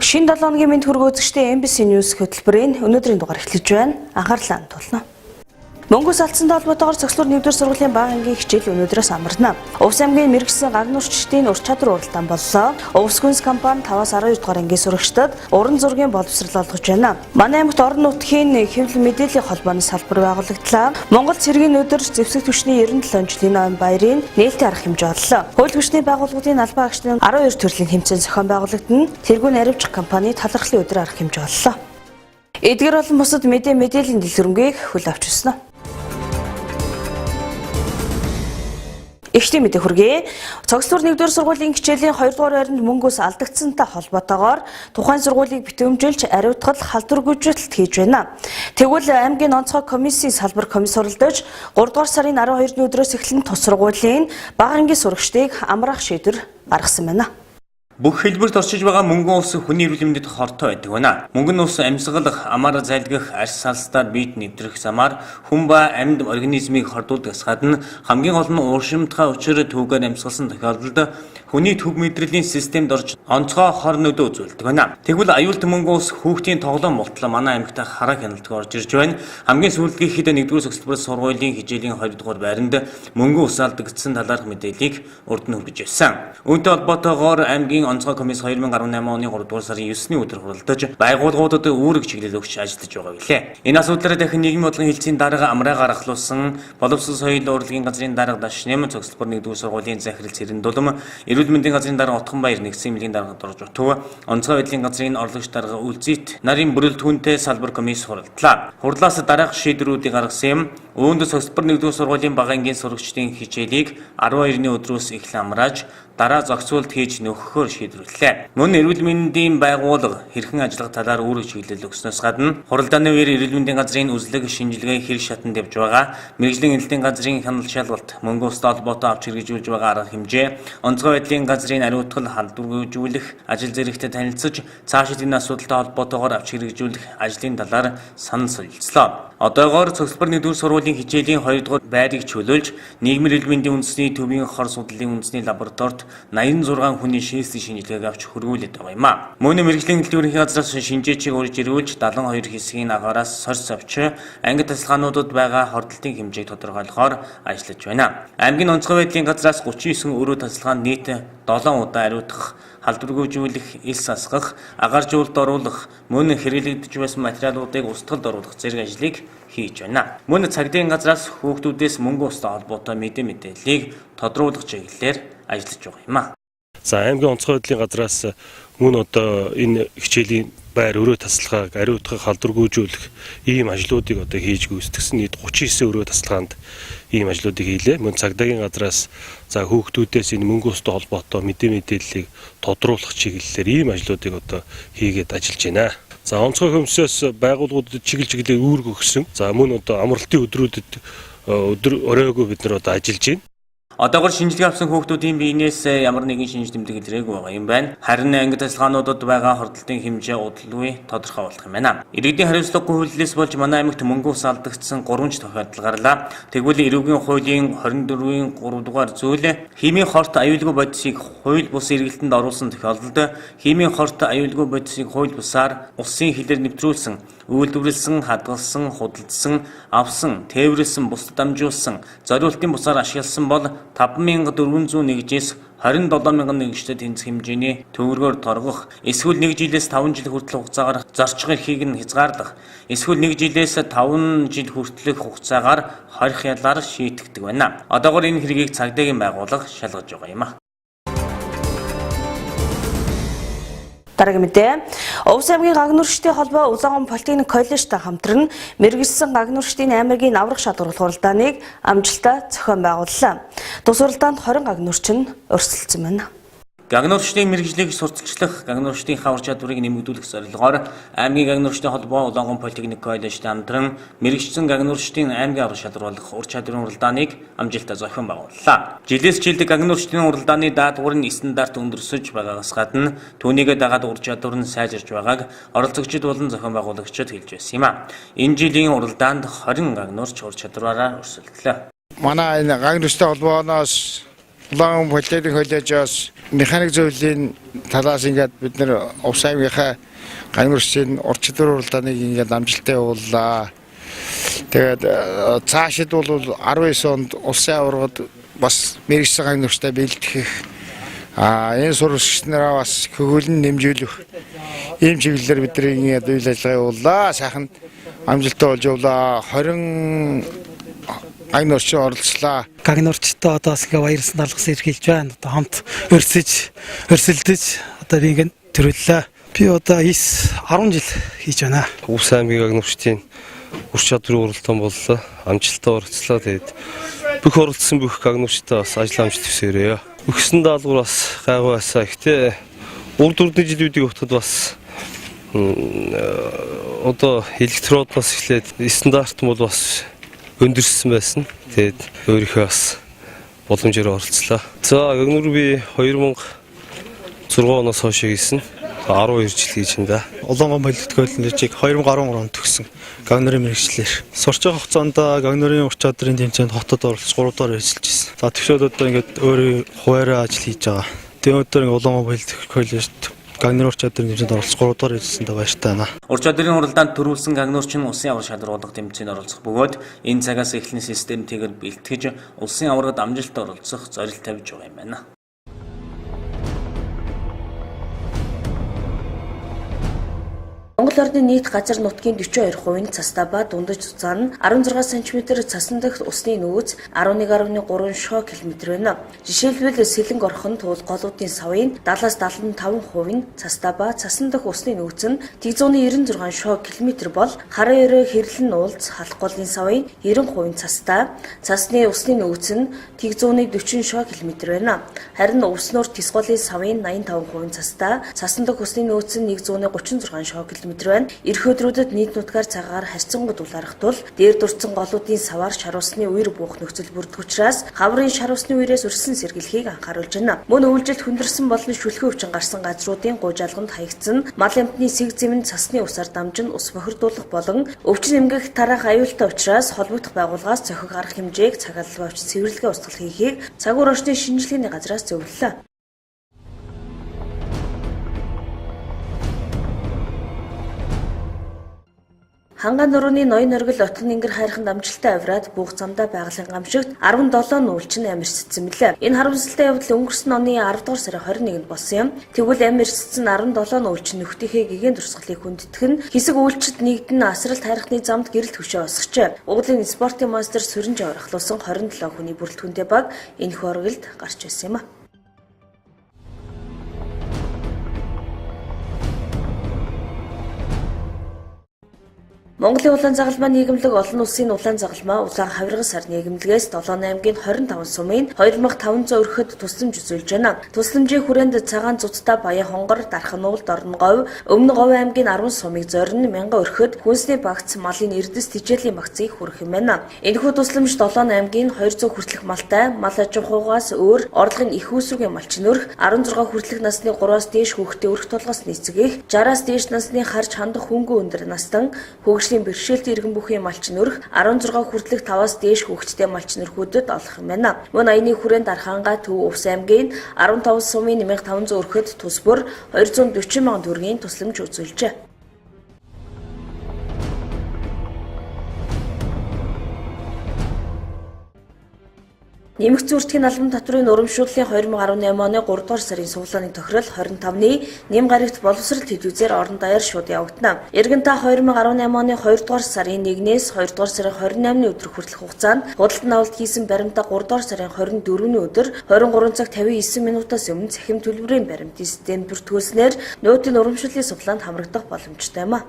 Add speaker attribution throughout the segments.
Speaker 1: Шинэ 7 хоногийн мэд хүргэе үзэгчдээ MBC News хөтөлбөрийн өнөөдрийн дугаар эхлэж байна. Анхаарлаа хандуулна. Мөнгөс алдсантай холбоотойгоор цогцлуур 1-р сургуулийн бага ангийн хичээл өнөөдрөөс амарна. Увс аймгийн мэрэгсэн гар нурчдын ур чадвар уралдаан боллоо. Увс хүнс компани 5-аас 12 дугаар ангийн сурагчдад уран зургийн боловсрол олгож байна. Манай аймагт орон нутгийн хэвлэл мэдээллийн холбооны салбар байгуулагдлаа. Монгол цэргийн өдөр зэвсэг түвшний 97 жилийн ном баярын нээлттэй арга хэмжээ оллоо. Хууль хүчний байгууллагын албан агчдын 12 төрлийн хэмжээний зохион байгуулагдана. Тэргүүн наривч компани талархлын өдөр арга хэмжээ оллоо. Эдгээр болон бусад мэдээллийн дэлгэрэнгийг хөл авч өснө. Эхний мэдээ хүргэе. Цогцлуур 1-р сургуулийн хичээлийн 2 дугаар байранд мөнгөөс алдагдсантай холбоотойгоор тухайн сургуулийг битүүмжилж ариутгал халдваргүйжилт хийж байна. Тэгвэл аймгийн онцгой комиссийн салбар комисс оролдож 3 дугаар сарын 12-ны өдрөөс эхлэн тус сургуулийн бага ангийн сурагчдыг амраах шийдвэр гаргасан байна.
Speaker 2: Бүх хэлбэрт орчиж байгаа мөнгөн ус хүний эрүүл мэндэд хортой байдаг байна. Мөнгөн ус амьсгалах, амар залгих, арьс салстаар биед нэвтрэх замаар хүн ба амьд организмыг хордуулдагс гадна хамгийн гол нь ууршимтгай учир түүгээр амьсгалсан тохиолдолд хүний төв мэдрэлийн системд орж онцгой хор нөлөө үзүүлдэг байна. Тэгвэл аюулт мөнгөн ус хүүхдийн тоглоом болтлоо манай аймагт хараа хяналтыг орж ирж байна. Хамгийн сүүлдгийхэд 1-р цогцлбор сургуулийн хичээлийн 2 дугаар байранд мөнгөн ус алдагдсан талаарх мэдээллийг урд нь хүргэж байсан. Үүнтэй холбоотойгоор аймгийн онцгой комисс 2018 оны 3 дугаар сарын 9-ний өдөр хуралдаж байгууллагуудад үүрэг чиглэл өгч ажиллаж байгаа билээ. Энэ асуудлаараа дахин нийгмийн бодлогын хэлцээний дарга амраагаар ахлуулсан боловсон соёл урлагийн газрын дарга Дашнэм цогцлбор 1-р сургуулийн захирал Цэрэн Дулам, эрүүл мэндийн газрын дарга Утган Баяр нэгдсэн эмнэлгийн дарга Дорж Утув, онцгой байдлын газрын орлогч дарга Үлзийт нарын бүрэлдэхүүнтэй салбар комисс хуралдлаа. Хурлаас дараах шийдвэрүүдийг гаргасан юм. Үүнд цогцлбор 1-р сургуулийн бага ангийн сурагчдын хичээлийг 12-ны өдрөөс эхлэн амрааж дараа зохицуулт хийж нөхөхөөр шийдвэрлэлээ. Мөн эрүүл мэндийн байгууллага хэрхэн ажиллах талаар үүрэг чиглэл өгснөөс гадна хуралдааны үеэр эрүүл мэндийн газрын үзлэг шинжилгээ хэрэг шатанд явж байгаа, мэрэгжлийн элдийн газрын хяналт шалгалт, мөнгө устай холбоотой авч хэрэгжүүлж байгаа арга хэмжээ, онцгой байдлын газрын ариутгал халдваргүйжүүлэх, ажил зэрэгтэй танилцж, цаашид энэ асуудалтай холбоотойгоор авч хэрэгжүүлэх ажлын талаар санал солилцлоо. Одоогоор цогцлбор 1-р сургуулийн хичээлийн 2 дугаар байрыг чөлөөлж, нийгмийн эрүүл мэндийн үндэсний төвийн хор судлалын үндэсний лабораторид 86 хүний шээсийн шинжилгээг авч хөргүүлээд байгаа юм а. Мөн мэрэгжлийн хэлтийн ерөнхий газраас шинжээчийг урьж ирүүлж 72 хэсгийн агаараас сорьц авч анги тасалгаануудад байгаа хордлтын хэмжээг тодорхойлохоор ажиллаж байна. Аймгийн онцгой байдлын газраас 39 өрөө тасалгаанд нийт 7 удаа ариутгах, халдваргүйжүүлэх, ил сасгах, агааржуулалт оруулах, мөн хэрэглэгдэж байсан материалуудыг устгалд оруулах зэрэг ажлыг хийж байна. Мөн цагдийн газраас хүүхдүүдээс мөнгө устай холбоотой мэдээллийг тодруулах чиглэлээр ажиллаж байгаа юм а.
Speaker 3: За аймгийн онцгой байдлын газраас мөн одоо энэ хичээлийн байр өрөө тасалгааг ариутгах, халдваргүйжүүлэх ийм ажлуудыг одоо хийж гүйцэтгсэн. Нийт 39 өрөө тасалгаанд ийм ажлуудыг хийлээ. Мөн цагдаагийн газраас за хүүхдүүдээс энэ мөнгө устай холбоотой мэдээллийг тодруулах чиглэлээр ийм ажлуудыг одоо хийгээд ажиллаж байна. За онцгой комиссоос байгууллагуудад чиглэлээр үүрэг өгсөн. За мөн одоо амралтын өдрүүдэд оройгүй бид нар одоо ажиллаж байна.
Speaker 2: Одоогор шинжилгээ авсан хүүхдүүдийн биенээс ямар нэгэн шинж тэмдэг илрээгүй байгаа юм байна. Харин анги тасалгаануудад байгаа хордлтын хэмжээ удалгүй тодорхой болох юм байна. Иргэдийн хариуцлагагүй хүлээлээс болж манай аймагт мөнгө ус алдагдсан 3 ч тохиолдол гарлаа. Тэгвэл эрүүгийн хуулийн 24-ийн 3 дугаар зүйл химийн хорт аюулгүй бодисыг хууль бус эргэлтэнд оруулсан тохиолдолд химийн хорт аюулгүй бодисыг хууль бусаар улсын хилээр нэвтрүүлсэн, үйлдвэрлэсэн, хадгалсан, худалдсан, авсан, тээвэрлсэн, бусдад дамжуулсан, зориултын бусаар ашигласан бол 5401-ээс 27000 нэгжтэй тэнцэх хэмжээний төгрөгөөр торгох, эсвэл 1 жилээс 5 жил хүртэлх хугацаагаар зарчих эрхийг нь хязгаарлах, эсвэл 1 жилээс 5 жил хүртэлх хугацаагаар хорих ялаар шийтгдэг байна. Одоогоор энэ хэргийг цагдаагийн байгууллага шалгаж байгаа юм а.
Speaker 1: Дараагийн мэдээ. Увс аймгийн гаг нурчдын холбоо Улаангон политехник коллежтэй хамтран мэргэжсэн гаг нурчдын аймгийн аврах шалгаруулах хуралдааныг амжилттай зохион байгууллаа. Тус хуралдаанд 20 гаг нурчин өрсөлдсөн байна.
Speaker 2: Гагнуурчдын мэргэжлийг сурталчлах, гагнуурчдын хавар чадварыг нэмэгдүүлэх зорилгоор аймгийн гагнуурчдын холбоо Улаангон политехник коллежтэй хамтран мэргэжсэн гагнуурчдын аймгийн аврах шалгаруулах ур чадварын уралдааныг амжилттай зохион байгууллаа. Жилээс жилд гагнуурчдын уралдааны даатгавар нь стандарт өндөрсөж байгаагаас гадна түүнийгээ дагаад ур чадвар нь сайжирч байгааг оролцогчид болон зохион байгуулагчид хэлж байсан юм а. Энэ жилийн уралдаанд 20 гагнуурч ур чадвараараа өрсөлдлөө.
Speaker 4: Манай энэ гагнуурчдын холбооноос Улаан полиарын коллежоос механик зөвлөлийн талаас ингээд бид нэр Увс аймгийнхаа гангөрсийн урчлалын уралдааныг ингээд амжилттай явууллаа. Тэгээд цаашид бол 19 онд улсын аваргад бас мэрэгсэн гангөрстэй бэлтгэх энэ сурагч нараа бас хөгөлн нэмжүүлэх ийм чиглэлээр бидний ингээд үйл ажиллагаа явууллаа. Сайхан амжилттай болж явлаа. 20 гангөрсөөр оролцлоо.
Speaker 5: Гангөрчтой одоо бас ингээ баярлсан талгас ирхэлж байна. Одоо хамт өрсөлдөж одоо ингэ төрөллөө. Би одоо 10 жил хийж байна.
Speaker 3: Увс аймгийн гангөрчдийн ур чадварын уралдаан боллоо. Амжилттай оролцлоо. Тэгээд бүх оролцсон бүх гангөрчтой бас ажил амжилт хүсээрээ. Өгсөн даалгавар бас гайгүй байсан. Гэхдээ урд урдны жилүүдийг бодоход бас одоо электродноос эхлээд стандарт нь бол бас өндөрсөн байсан. Тэгээд өөрийнхөө бас боломжоор оролцлоо. За гангөр би 2006 оноос хойш хийсэн. 12 жил хийж байна.
Speaker 5: Улаангон боловсролын нэржийг 2013 онд төгсөн. Гангнарын мэрэгчлэр. Сурч байгаа хугацаанд гангнарын ур чадрын тэмцээнд хотод оролцож 3 дахь ажиллаж байсан. За тэгшээд одоо ингээд өөрөө хуваараа ажил хийж байгаа. Тэгээд өдөр ингээд Улаангон боловсрол коллежид гангнарын ур чадрын тэмцээнд оролцож 3 дахь ажилласандаа баяртай байна.
Speaker 2: Ур чадрын уралдаанд төрүүлсэн гангнуурчин улсын аварга шалруулах тэмцээнд оролцох бөгөөд энэ цагаас эхлэн системтэйгээр бэлтгэж улсын аваргад амжилттай оролцох зорилт тавьж байгаа юм байна.
Speaker 1: Монгол орны нийт газар нутгийн 42% нь цастай ба дундаж цуцаа нь 16 см цасан дахь усны нөөц 11.3 шоо км байна. Жишээлбэл Сэлэнг орхон туул голуудын савын 70-75% нь цастай ба цасан дахь усны нөөц нь 196 шоо км бол харын өрөө хэрлэн уулз халах голын савын 90% цастай, цасны усны нөөц нь 140 шоо км байна. Харин Увснуур Тис голын савын 85% цастай, цасан дахь усны нөөц нь 136 шоо км байна. Ирэх өдрүүдэд нийт нутгаар цагаар харьцангуй дулаарах тул дээр дурдсан голуудын саваар шар усны үер буух нөхцөл бүрдэх учраас хаврын шар усны үерээс өрсөн сэргийлэхийг анхааруулж байна. Мөн үйлдэлд хүндэрсэн болон шүлхээ өвчин гарсан газруудын гуйжаалганд хаягдсан мал амтны сэг зэвэн цасны усаар дамжин ус бохирдуулах болон өвчин эмгэх тараах аюултай учраас холбогдох байгууллагаас зохих арга хэмжээг цагаалал бавч цэвэрлэгээ устгах хийхийг цагуур орчны шинжилгээний газраас зөвлөлөө. Хангаан нурууны ноён оргил отон ингэр хайрханд амжилттай авираад буух замдаа байгалийн гамшигт 17 нүүлчин амьсцсан мэлээ. Энэ харамсалтай явдал өнгөрсөн оны 10 дугаар сарын 21-нд болсон юм. Тэгвэл амьсцсан 17 нүүлчин нөхдийнхээ гэгээн дурсгалыг хүндэтгэх нь хэсэг үйлчлэлд нэгдэн асралт хайрхны замд гэрэл төвшөө осгочээ. Углын спортын монстер Сүрэн Жавар ахлуулсан 27 хүний бүрэлдэхүүнтэй баг энэхүү оргилд гарч байсан юм а. Монголын улаан загалмаа нийгэмлэг олон улсын улаан загалмаа улаан хавиргас сар нийгэмлэгээс 7 аймгийн 25 сумын 2500 өрхөд тусламж үзүүлж байна. Тусламжийн хүрээнд цагаан цуцтай Баян хонгор, Дархан уул, Дорноговь, Өмнө Говь аймгийн 10 сумыг зорино 1000 өрхөд хүнсний багц малын эрдэс тижээлийн багцыг хүргэх юм байна. Энэхүү тусламж 7 аймгийн 200 хүртэлх малтай, мал аж ахуйгаас өөр орлогын их үүсвэрийн малчин өрх, 16 хүртэлх насны 3-аас дээш хүүхдээ өрх толгоос нийцгэх, 60-аас дээш насны харж хандах хөнгө өндөр настан хөгжлийн бэрхшээлтэй иргэн бүхий малчин өрх 16 хүртэлх 5-аас дээш хүүхэдтэй малчин өрхүүдэд олох юм байна. Мөн аяны хүрээнд Арханга, Төв, Увс аймгийн 15 сумын 1500 өрхөд тус бүр 240 мянган төгрөгийн тусламж үзүүлжээ. Нэмэгцэн үртгийн албан татврын урамшууллын 2018 оны 3 дугаар сарын суулгааны тохирол 25-ны нэм гарагт боловсрол телевизээр орон даяар шууд явагдана. Эргэн та 2018 оны 2 дугаар сарын 1-ээс 2 дугаар сарын 28-ны өдөр хүртэлх хугацаанд худалдан авалт хийсэн баримтаа 3 дугаар сарын 24-ний өдөр 23 цаг 59 минутаас өмнө цахим төлбөрийн баримтын системд бүртгүүлснээр нөөтийн урамшууллын суглаанд хамрагдах боломжтой юм а.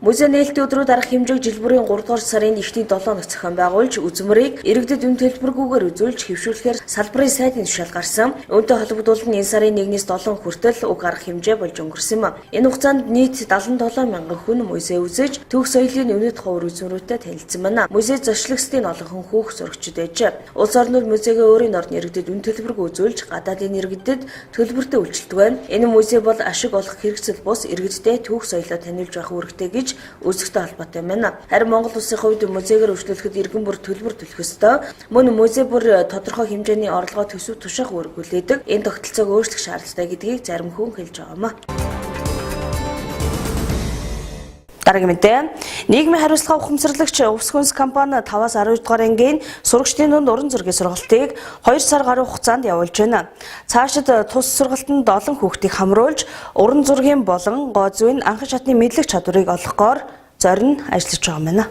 Speaker 1: Музей нээлтийн өдрүүд арга хэмжээг жил бүрийн 3 дугаар сарын 1-ний 7 хоног зохион байгуулж үзмэрийг иргэдэд үн төлбөргүйгээр үзүүлж хэвшүүлэхээр салбарын сайдын тушаал гарсан. Үүнтэй холбогдуулан энэ сарын 1-ээс 7 хүртэл уг арга хэмжээ болж өнгөрсөн юм. Энэ хугацаанд нийт 77 мянган хүн музей үзэж төгс соёлын үнэт ховор үзмрүүдэд танилцсан байна. Музей зочлогчдын олон хүн хүүх зурагчид байжээ. Улс орнууд музейгээ өөрийн орны иргэдэд үн төлбөргүй үзүүлж гадаадын иргэдэд төлбөртэй үйлчилдэг байна. Энэ музей бол ашиг олох хэрэгцэл бус иргэдтэй түүх соёлоо танилцуулж байх үүрэгтэй гэж гэж үүсгэхтэй холбоотой байна. Харин Монгол улсын хувьд музейгээр өргөжлөхөд иргэн бүр төлбөр төлөх ёстой. Мөн музей бүр тодорхой хэмжээний орлогоо төсөв тушаах үүрэг хүлээдэг. Энэ тогтолцоог өөрчлөх шаардлагатай гэдгийг зарим хүн хэлж байгаамаа. Дараагийн мэдээ. Нийгмийн хариуцлага ухамсарлагч Увс хүнс компани 5-аас 12 дугаар ангийн сурагчдын дунд уран зургийн сургалтыг 2 сар гаруй хугацаанд явуулж байна. Цаашид тус сургалтанд 7 хүүхдийг хамруулж уран зургийн болон гоо зүйн анхан шатны мэдлэг чадварыг олгохоор зорин ажиллаж байгаа юм.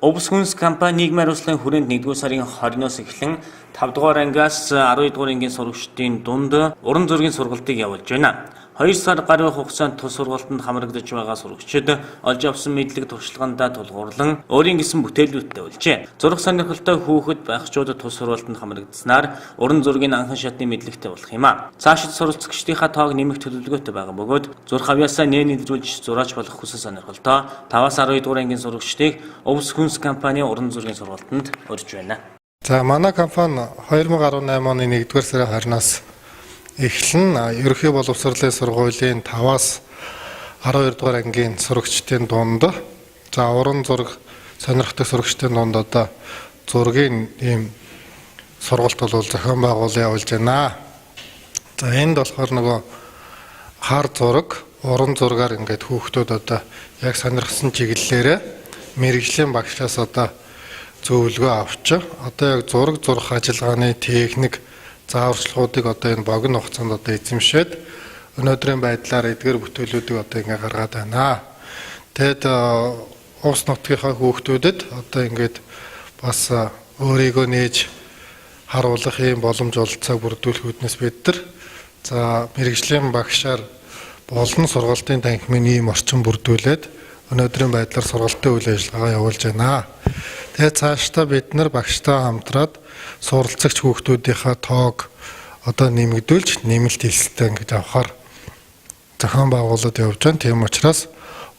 Speaker 2: Увс хүнс компани нийгмийн хариуцлагын хүрээнд 1-р сарын 20-оос эхлэн 5 дугаар ангиас 12 дугаар ангийн сурагчдын дунд уран зургийн сургалтыг явуулж байна. 2 сар гаруй хугацаанд тус сургалтанд хамрагдаж байгаа сурагчид олж авсан мэдлэг туршлагандаа тулгуурлан өөрийн гэсэн бүтээлүүдтэй болжээ. Зураг сонирхолтой хүүхэд багчуудад тус сургалтанд хамрагдсанаар уран зургийн анхан шатны мэдлэгтэй болох юм а. Цаашид суралцагчдийнхаа тоог нэмэх төлөвлөгөөтэй байгаа бөгөөд зурх авьяасаа нээрлүүлж зураач болох хүсэл сонирхолтой 5-аас 12 дугаар ангийн сурагчдыг Увс хүнс компани уран зургийн сургалтанд урьж байна.
Speaker 6: За манай компани 2018 оны 1-р сарын 20-наас эхлэн ерөнхий боловсролын сургуулийн 5-аас 12 дугаар ангийн сурагчдын дунд за уран зураг сонирхтой сурагчдын дунд одоо зургийн ийм сургалт бол зохион байгуулалт явуулж байна. За энд болохоор нөгөө хар зураг, уран зургаар ингээд хүүхдүүд одоо яг сонирхсан чиглэлээр мэрэгжлийн багшаас одоо зөвлөгөө авч одоо яг зураг зурх ажиллагааны техник зааварчлагуудыг одоо энэ богино хугацаанд одоо эзэмшээд өнөөдрийн байдлаар эдгээр бүтээлүүдийг одоо ингээ гаргаад байна. Тэгэд Увс нутгийнхаа хүүхдүүдэд одоо ингээд бас өөрийгөө нээж харуулах юм боломж олцоог бүрдүүлэх үүднээс бид нар за мэрэгжлийн багшаар болон сургалтын танхимын ийм орчин бүрдүүлээд өнөөдрийн байдлаар сургалтын үйл ажиллагаа явуулж байна. Тэгээд цаашдаа бид нар багштай хамтраад суралцагч хүүхдүүдийнхаа тоог одоо нэмэгдүүлж нэмэлт хэлстэй ингэж авахар зохион байгуулалт явж байна. Тийм учраас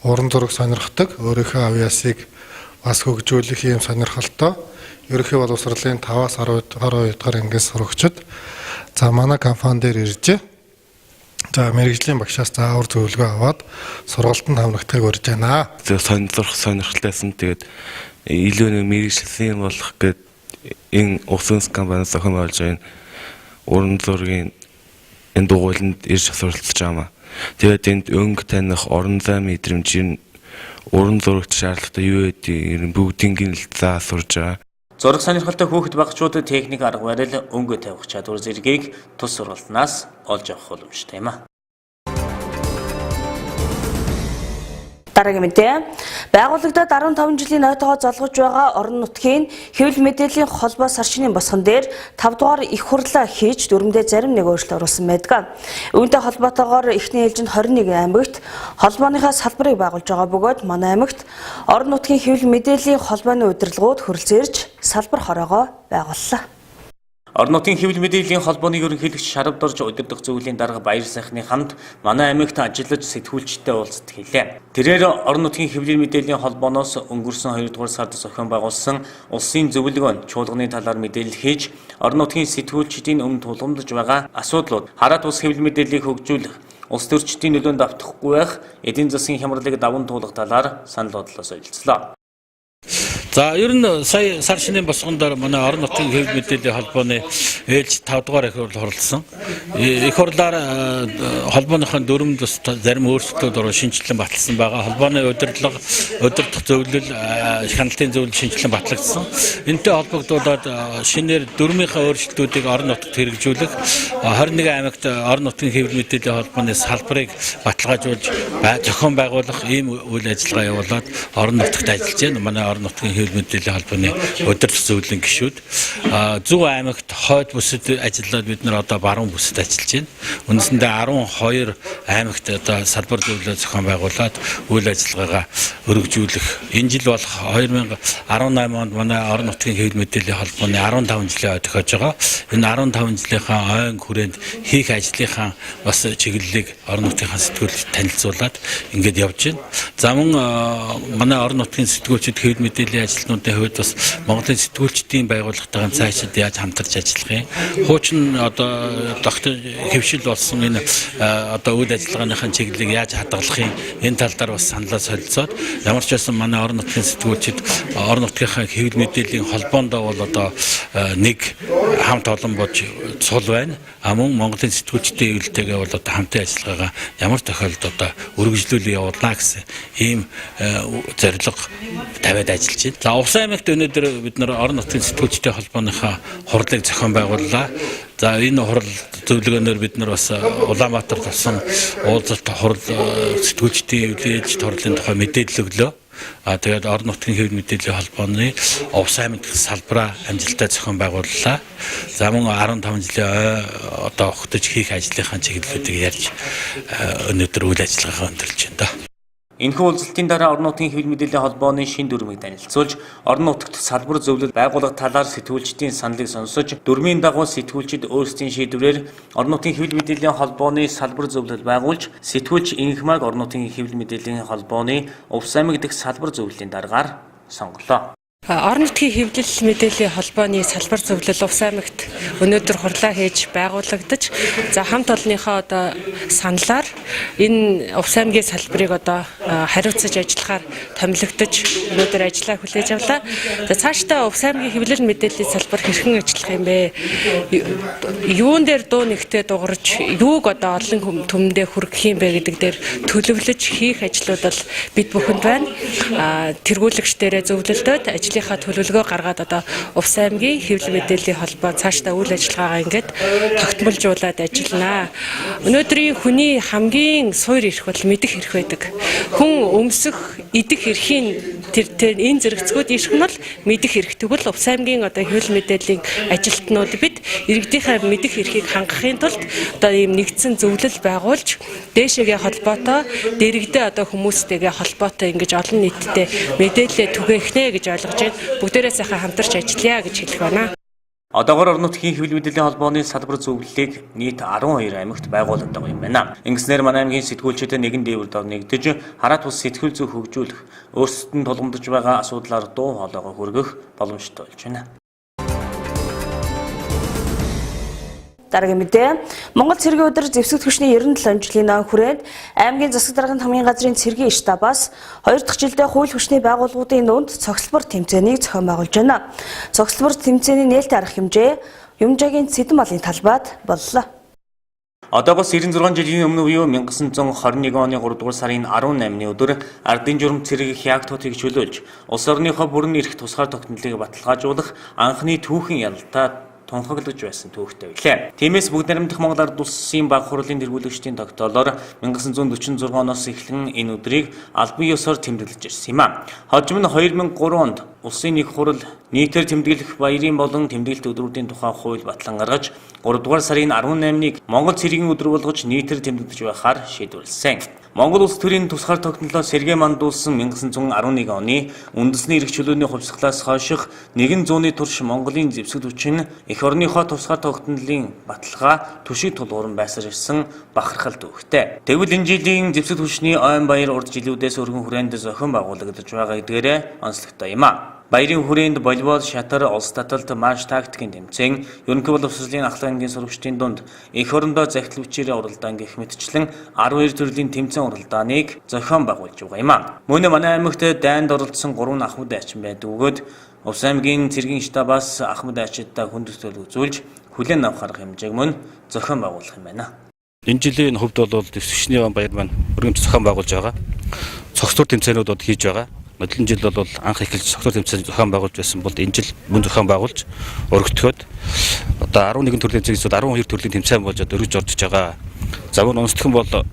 Speaker 6: уран зураг сонирхдаг өөрийнхөө авьяасыг бас хөгжүүлэх юм сонирхолтой ерөнхий боловсролын 5-аас 12 дугаар ангийн сурагчид за манай компани дээр ирж за мэрэгжлийн багшаас заавар зөвлөгөө аваад сургалтанд хамрагдахыг урьж байна.
Speaker 7: Сонирхолтойсэн тэгээд илүү нэг мэрэгжлийн болох гэдэг энэ Увс хүнс компани зохион байгуулж байгаа уран зургийн энэ дугуйланд ирж суралцж байгаа. Тэгээд энд өнгө таних, орон зай мэдрэмж, уран зурагт шаардлагатай юу гэдэг бүгдийн л заа сурж байгаа.
Speaker 2: Зураг сонирхолтой хүүхэд багчуудад техник арга барил өнгө тавих чадвар зэргийг тус сургалтнаас олж авах боломжтой юм а.
Speaker 1: Дараагийн мэдээ. Байгууллагадад 15 жилийн ойтойгоо золгож байгаа орон нутгийн хэвлэл мэдээллийн холбоо сар шинийн босгон дээр 5 дугаар их хурлаа хийж дүрмдээ зарим нэг өөрчлөлт оруулсан байдаг. Үүнтэй холбоотойгоор эхний ээлжинд 21 аймагт холбооныхаа салбарыг байгуулж байгаа бөгөөд манай аймагт орон нутгийн хэвлэл мэдээллийн холбооны удирдлагууд хөрөлцөөрж салбар хороогоо байгууллаа.
Speaker 2: Орон нутгийн хэвлэл мэдээллийн холбооны ерөнхийлөгч Шарав Дорж удирдах зөвлөлийн дарга Баяр сайхны хамт манай аймагт ажиллаж сэтгүүлчтэй уулзалт хийлээ. Тэрээр орон нутгийн хэвлэл мэдээллийн холбооноос өнгөрсөн 2 дугаар сард зохион байгуулсан улсын зөвлөгөөнд чуулганы талаар мэдээлэл хийж орон нутгийн сэтгүүлчдийн өмнө тулгамдж байгаа асуудлууд хараад ус хэвлэл мэдээллийг хөгжүүлэх улс төрчдийн нөлөөнд автахгүй байх эдийн засгийн хямралыг даван туулах талаар санал бодлоос ойлцлоо.
Speaker 8: За ер нь сая сар шинийн босгондоор манай орон нутгийн хэвлэл мэдээллийн холбооны ээлж 5 дугаар их хурл оролцсон. Их хурлаар холбооныхон дүрмд бас зарим өөрчлөлтүүд орон шинжилэн баталсан байгаа. Холбооны удирдах зөвлөл, хяналтын зөвлөл шинжилэн батлагдсан. Энэтэй холбогдуулаад шинээр дүрмийнхаа өөрчлөлтүүдийг орон нутагт хэрэгжүүлэх 21 аймагт орон нутгийн хэвлэл мэдээллийн холбооны салбарыг баталгаажуулж зохион байгуулах ийм үйл ажиллагаа явуулаад орон нутагт ажиллаж байна. Манай орон нутгийн хэвлэл мэдээллийн холбооны удирдах зөвлөлийн гишүүд Зөв аймагт хойд бүсэд ажиллаад бид нар одоо баруун бүсэд ажиллаж байна. Үндсэндээ 12 аймагт одоо салбар зөвлөлөө зохион байгуулад үйл ажиллагаагаа өргөжүүлэх. Энэ жил болох 2018 онд манай орон нутгийн хэвлэл мэдээллийн холбооны 15 жилийн ой тохиож байгаа. Энэ 15 жилийнхаа ойн хүрээнд хийх ажлынхаа бас чиглэлийг орон нутгийн сэтгүүлд танилцуулаад ингээд явж байна. За мөн манай орон нутгийн сэтгүүлчид хэвлэл мэдээллийн ажилтнуудын хувьд бас Монголын сэтгүүлчдийн байгууллагатайгаа цаашид яаж хамтарч ажиллах юм. Хуучин одоо тогтмол хэвшил болсон энэ одоо үйл ажиллагааныхаа чиглэлийг яаж хадгалах юм. Энэ тал дээр бас саналаа солилцоод ямар ч байсан манай орон нутгийн сэтгүүлчид орон нутгийнхаа хэвлэл мэдээллийн холбоондоо бол одоо нэг хамт олон бож сул байна. Мөн Монголын сэтгүүлчдийн хэвлэлтэйгээ бол одоо хамтын ажиллагаагаа ямар тохиолдолд одоо үргэлжлүүлэн явуулна гэсэн ийм зорилго тавиад ажиллаж байна. За Увс аймагт өнөөдөр бид нар орон нутгийн сэтгүүлчдийн холбооныхаа хурлыг зохион байгууллаа. За энэ хурал зөвлөгөөнөөр бид нар бас Улаанбаатар тулсан уулзалт хурал сэтгүүлчдийн хэвлэлж хурлын тухай мэдээлэл өглөө. Тэгээд орон нутгийн хэвлэл мэдээллийн холбооны Увс аймаг салбараа амжилттай зохион байгууллаа. За мөн 15 жилийн одоо огтж хийх ажлынхаа чиглэлүүдийг ярьж өнөөдөр үйл ажиллагаагаа өндөрлж байна да.
Speaker 2: Энэхүү уулзалтын дараа орон нутгийн хэвлэл мэдээллийн холбооны шин дүрмийг танилцуулж, орон нутагт салбар зөвлөл байгуулах талаар сэтгүүлчдийн саналыг сонсож, дүрмийн дагуу сэтгүүлчид өөрсдийн шийдвэрээр орон нутгийн хэвлэл мэдээллийн холбооны салбар зөвлөл байгуулж, сэтгүүлч инхмаг орон нутгийн хэвлэл мэдээллийн холбооны Увс аймаг дэх салбар зөвлөлийн дараагаар сонголоо.
Speaker 9: Орон нутгийн хэвлэл мэдээллийн холбооны салбар зөвлөл Увс аймагт өнөөдөр хурлаа хийж байгуулагдаж, за хамт олонныхоо одоо саналаар энэ Увс аймгийн салбарыг одоо хариуцаж ажиллахаар томилогдож өнөөдөр ажиллаа хүлээж авлаа. За цаашдаа Увс аймгийн хэвлэл мэдээллийн салбар хэрхэн ажиллах юм бэ? Юун дээр дуу нэгтээ дугарч, юуг одоо олон түмэндээ хүргэх юм бэ гэдэг дээр төлөвлөж хийх ажлууд бол бид бүхэнд байна. Тэргүүлэгчдэрээ зөвлөлдөөд ажлынхаа төлөвлөгөө гаргаад одоо Увс аймгийн хэвлэл мэдээллийн холбоо цаашдаа үйл ажиллагаагаа ингээд тогтмолжуулаад ажилланаа. Өнөөдрийн хүний хамгийн суур эрх бол мэдэх эрх байдаг. Хүн өмсөх, идэх эрхийн тэр энэ зэрэгцгүүд эрх нь бол мэдэх эрх. Тэгвэл Увс аймгийн одоо хэвлэл мэдээллийн ажилтнууд бид иргэдийнхээ мэдэх эрхийг хангахын тулд одоо ийм нэгдсэн зөвлөл байгуулж дээшээгээ холбоотой, дэрэгдээ одоо хүмүүстэйгээ холбоотой ингэж олон нийтэд мэдээлэл түгээх нэ гэж ойлгож байна. Бүгдээрээ сайхан хамтарч ажиллая гэж хэлэх байна.
Speaker 2: Одоогоор орон нутгийн хэвлэл мэдээллийн холбооны салбар зөвлөлийг нийт 12 аймагт байгуулдаг юм байна. Ингэснээр манай аймгийн сэтгүүлчид нэгэн дээвэр дор нэгдэж хараат бус сэтгэл зүй хөгжүүлэх, өөрсдөд нь тулгамдж байгаа асуудлаар дуу хоолойгоо хүргэх боломжтой болж байна.
Speaker 1: Дараагийн мэдээ. Монгол цэргийн өдөр зэвсэг түвшний 97 жилийн дан хүрээнд аймгийн засаг даргын хамгийн газрын цэргийн штабаас 2 дахь жилдээ хууль хүчний байгууллагуудын дунд цогцлбор тэмцээнийг зохион байгуулж байна. Цогцлбор тэмцээний нээлттэй арга хэмжээ Юмжаагийн Цэдэн малын талбайд боллоо.
Speaker 2: Одоогоос 96 жилийн өмнө буюу 1921 оны 3 дугаар сарын 18-ны өдөр ардын журам цэрэг хягтуудыг чөлөөлж, улс орныхоо бүрэн эрх тусгаар тогтнолыг баталгаажуулах анхны түүхэн ялалтаа тунхаглаж байсан түүхтэй билээ. Тиймээс бүгд найрамдах Монгол Ард улсын баг хурлын тэргүүлэгчдийн тогтоолоор 1946 оноос эхлэн энэ өдрийг албан ёсоор тэмдэглэж ирсэн юм а. Хожим нь 2003 онд улсын нэг хурал нийтээр тэмдэглэх баярын болон тэмдэглэлт өдрүүдийн тухай хууль батлан гаргаж 3 дугаар сарын 18-ыг Монгол цэргийн өдөр болгож нийтээр тэмдэглэж байхаар шийдвэрлсэн. Монгол улс төрийн тусгаар тогтнолоо сэргээ мандуулсан 1911 оны үндэсний эрх чөлөөний хувьсгалаас хойших нэгэн зууны турш Монголын зэвсэг түвшин эх орныхоо тусгаар тогтнолын баталгаа түшиг тулгууран байсаар ирсэн бахархал түүхтэй. Тэгвэл энэ жилийн зэвсэг түвшний ойн баяр урд жилүүдээс өргөн хүрээнд зохион байгуулагдаж байгаа гэдгээрээ онцлогтой юм а. Баярын хүрээнд волейбол, шатар, улс таталт, марш тактикийн тэмцээн, ерөнхий боловсролын ахлах ангийн сурагчдын дунд эх орондоо захидал бичээрээ уралдаан гэх мэтчлэн 12 төрлийн тэмцээн уралдааныг зохион байгуулж байгаа юм а. Мөн манай аймагт дайнд оролцсон 3 ахмад айчин байдаг бөгөөд Увс аймгийн цэргийн штабаас ахмад айчидтай хүндэтгэл үзүүлж хүлээн авах арга хэмжээг мөн зохион байгуулах юм байна.
Speaker 10: Энэ жилийн хувьд бол дэвсгчний баяр маань өргөмж зохион байгуулж байгаа. Цогцлбор тэмцээнүүд хийж байгаа. Модлын жил бол анх эхэлж цогцлбор тэмцээн зохион байгуулж байсан бол энэ жил мөн зохион байгуулж өргөтгөөд одоо 11 төрлийн цэгцүүд 12 төрлийн тэмцээн болж өргөж орж байгаа. За мөн онцлог нь бол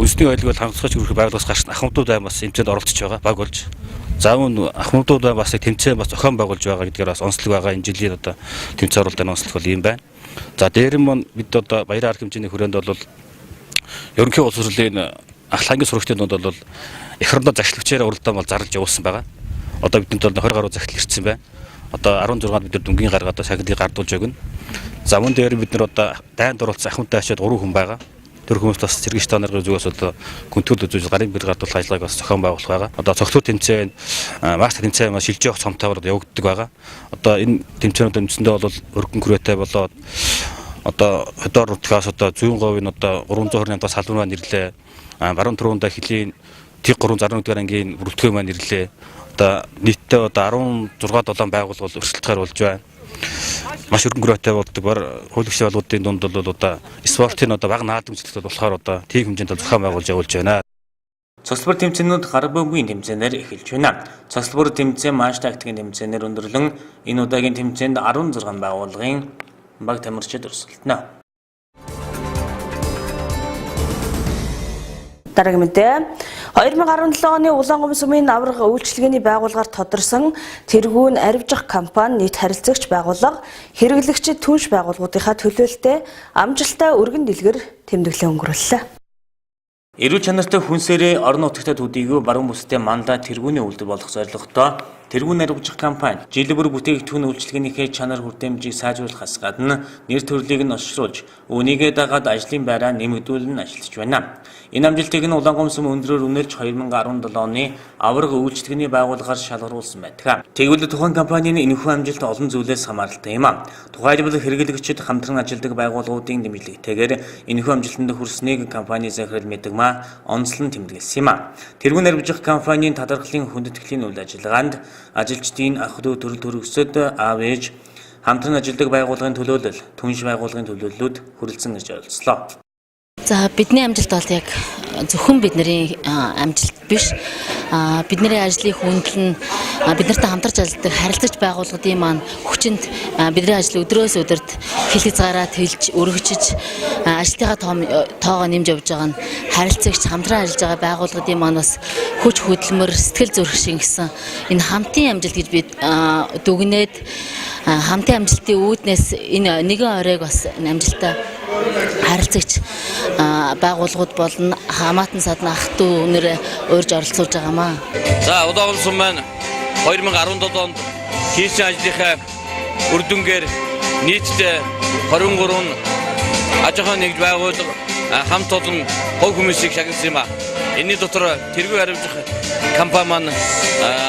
Speaker 10: үндэсний ойлгол хангалттай хөрөх байгууллагаас гарсан ахмадууд аймаг бас тэмцээнд оролцож байгаа баг болж. За мөн ахмадууд бас тэмцээн бас зохион байгуулж байгаа гэдгээр бас онцлог байгаа. Энэ жилийн одоо тэмцээн оролтын онцлог бол ийм байна. За дээр нь бид одоо баярын арга хэмжээний хүрээнд бол ерөнхий улс төрлийн ахлах ангийн сурагчдын дунд бол эх орондоо захидлагчаар уралдаан бол зарлж явуулсан байгаа. Одоо бидэнд бол 20 гаруй захидал ирсэн байна. Одоо 16-нд бид нар дүнгийн гаргаад сахидлыг гардуулж өгнө. За мөн дээр бид нар одоо дайнд оролцсон ахмад дайчид 3 хүн байгаа. төр хүмүүс бас зэрэг стандарт зүгээс одоо гүнтгэл үзүүл гарын бэр гардуулах ажиллагааг бас зохион байгуулах байгаа. Одоо цогцлог тэмцээн, мастер тэмцээн маш шилжиж явах цомтойгоор явагддаг байгаа. Одоо энэ тэмцээнүүд үндсэндээ бол өргөн хүрээтэй болоод одоо хөдөө нутгаас одоо зүүн говийн одоо 328-аас салбар маань ирлээ. Баруун түрүүндээ хилийн Тэг 3 61-р ангийн бүрэлдэхүүн маань ирлээ. Одоо нийтдээ одоо 16-7 байгууллага өрсөлдөхөр болж байна. Маш өргөн хүрээтэй болдог бар хуулийн байгууллагын дунд бол одоо спортын одоо бага наадам үзэлтэй болохоор одоо тийм хэмжээнд зохион байгуулж явуулж байна.
Speaker 2: Цогцлбор тэмцээнүүд гар бөмбөгийн тэмцээнээр эхэлж байна. Цогцлбор тэмцээн маш тактикийн тэмцээнээр өндөрлөн энэ удаагийн тэмцээнд 16 байгууллагын баг тамирчид өрсөлдөнө.
Speaker 1: Дараагийн мэдээ 2017 оны Улаангомын сүмийн авраг үйлчилгээний байгууллагаар тодорсон тэргүүн арвижих компани нийт харилцагч байгууллага хэрэглэгчид түнш байгууллагуудынхаа төлөөлөлтөд амжилттай өргөн дэлгэр тэмдэглэн өнгөрүүллээ.
Speaker 2: Эрүүл чанартай хүнсээрээ орон нутагтаа төдийгүй баруун бүстэй мандаа тэргүүний үйлдэл болох зорилготой тэргүүн арвижих компани жилийн бүр бүтээгдэхүүн үйлчилгээнийхээ чанар хүртээмжийг сайжруулахаас гадна нэр төрлийг нь олшруулж үүнийгээ дагаад ажлын байраа нэмэгдүүлэн ажиллаж байна. Энэ амжилтыг нь Улаангомын сүм өндрөөр үнэлж 2017 оны авраг үйлчилгээний байгууллагаар шалгаруулсан байдаг. Тэгвэл тухайн компанийн энэхүү амжилт олон зүйлээс хамааралтай юм а. Тухайлбал хэрэглэгчид хамтран ажилладаг байгууллагуудын дэмжлэгтэйгээр энэхүү амжилтанд хүрснийг компани захирал мэдгмаа онцлон тэмдэглэсэн юм а. Тэргүүн арвижих компанийн талархлын хүндэтгэлийн үйл ажиллагаанд ажилчдын ах дүү төрөл төрөсөд аав ээж хамтран ажилладаг байгууллагын төлөөлөл, түнш байгууллагын төлөөллүүд хүрэлцэн ирж оролцлоо.
Speaker 11: За бидний амжилт бол яг зөвхөн бидний амжилт биш. Бидний ажлын хүндэл нь биднэртэй хамтарч ажилладаг харилцагч байгууллагын маань хүчинд бидний ажил өдрөөс өдөрт хил хязгаараа тэлж өргөжж ажлынхаа тоогоо нэмж явж байгаа нь харилцагч хамтран ажиллаж байгаа байгууллагын маань бас хүч хөдөлмөр сэтгэл зүрх шингэсэн энэ хамтын амжилт гэж бид дүгнээд хамтын амжилтын үүднээс энэ нэгэн оройг бас амжилттай харилцагч байгууллагууд болон хамаатан садны ах トゥ өнөр урьж оролцуулж байгаамаа.
Speaker 8: За Улаангомын сүм маань 2017 онд хийсэн ажлынхаа үр дүнгээр нийтдээ 23 аж ахуйн нэгж байгууллага хамт олон хувь хүмүүсийг шагнасан юм а. Энэний дотор тэргүүн арвижих компани маань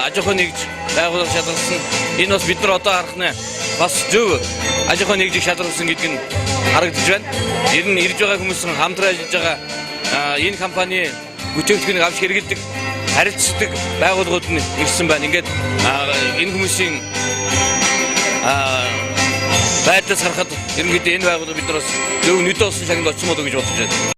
Speaker 8: аж ахуйн нэгж байгууллага шалгасан. Энэ бас бид нар одоо харах нь бас зөв аж ахуйн нэгжийг шалгасан гэдэг нь харагдаж байна. Ер нь ирж байгаа хүмүүс хамтран ажиллаж байгаа энэ компани бүтээгдэхүүнийг авч хэрэглэдэг харилцдаг байгууллагууд нь ирсэн байна. Ингээд энэ хүмүүсийн байдлаас харахад ерөнхийдөө энэ байгууллага бид нараас зөв нүдэ олсон шагнад очсон болов гэж бодож байна.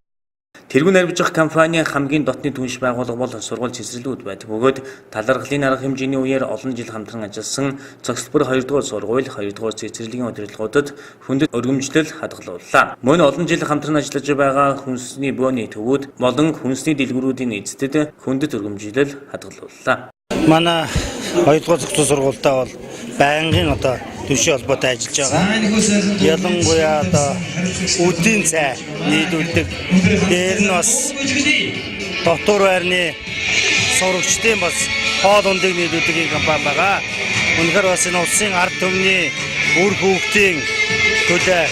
Speaker 2: Тэргүүн арвижих компани хамгийн дотны түнш байгууллага бол сургууль цэцэрлэгүүд байдаг. Бөгөөд талархлын арга хэмжээний үеэр олон жил хамтран ажилласан Цогцлбор 2 дугаар сургууль 2 дугаар цэцэрлэгийн удирдлагуудад хүндэт өргөмжлөл хадгалууллаа. Мөн олон жил хамтран ажиллаж байгаа хүнсний бөөний төвүүд болон хүнсний дэлгүүрүүдийн эздэд хүндэт өргөмжлөл хадгалууллаа.
Speaker 12: Манай 2 дугаар цогцлог сургуультай бол байнгын одоо түншийн холбоотой ажиллаж байгаа. Ялангуяа одоо үдийн цай нийлүүлдэг. Дээр нь бас дотор байрны сурагчдын бас хоол ундыг нийлүүлдэг компани байгаа. Үнэхээр бас энэ улсын ард түмний үр хөвгтийн төлөө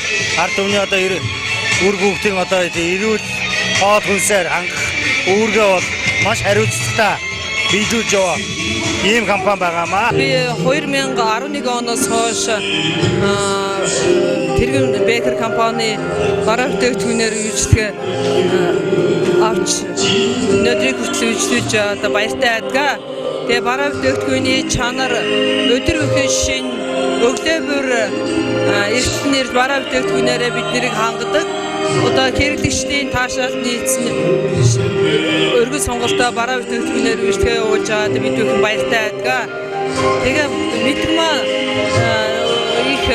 Speaker 12: ард түмний одоо үр хөвгтийн одоо эрүүл хоол хүнсээр хангах үүргээ бол маш хариуцлагатай биелүүлж яваа ийм компани байгаамаа.
Speaker 9: Би 2011 оноос хойш тэргүүн бэкер компани бараа бүтээгдэхүүнээр үйлчлэгээ авч өнөөдрийг хүртэл үйлчлүүлж одоо баяртай байдаг. Тэгээ бараа бүтээгдэхүүний чанар өдөр бүхэн шин өглөө бүр эртнэр бараа бүтээгдэхүүнээрээ бид нарыг хангадаг. Одоо хэрэглэгчдийн таашаал нийцсэн өргөл сонголтоо бараа бүтээгдэхүүнээр үйлчлэгээ явуулж байгаа бид бүхэн баяртай байдаг. Тэгээ мэдгмаа их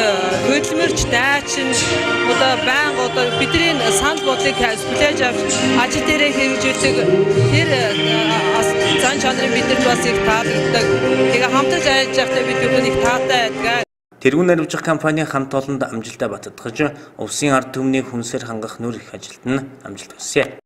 Speaker 9: хөдөлмөрч дайчин одоо байнга одоо бидний санал бодлыг хүлээж авч ажил дээрээ хэрэгжүүлдэг тэр зан чанарын бидэнд бас их таалагддаг. Тэгээ хамтарч ажиллаж байхдаа бид бүхэн их таатай байдаг.
Speaker 2: Тэргүүн арвижих компани хамт олонд амжилтаа баттгаж улсын ард түмний хүнсээр хангах нөр их ажилд нь амжилт хүсье.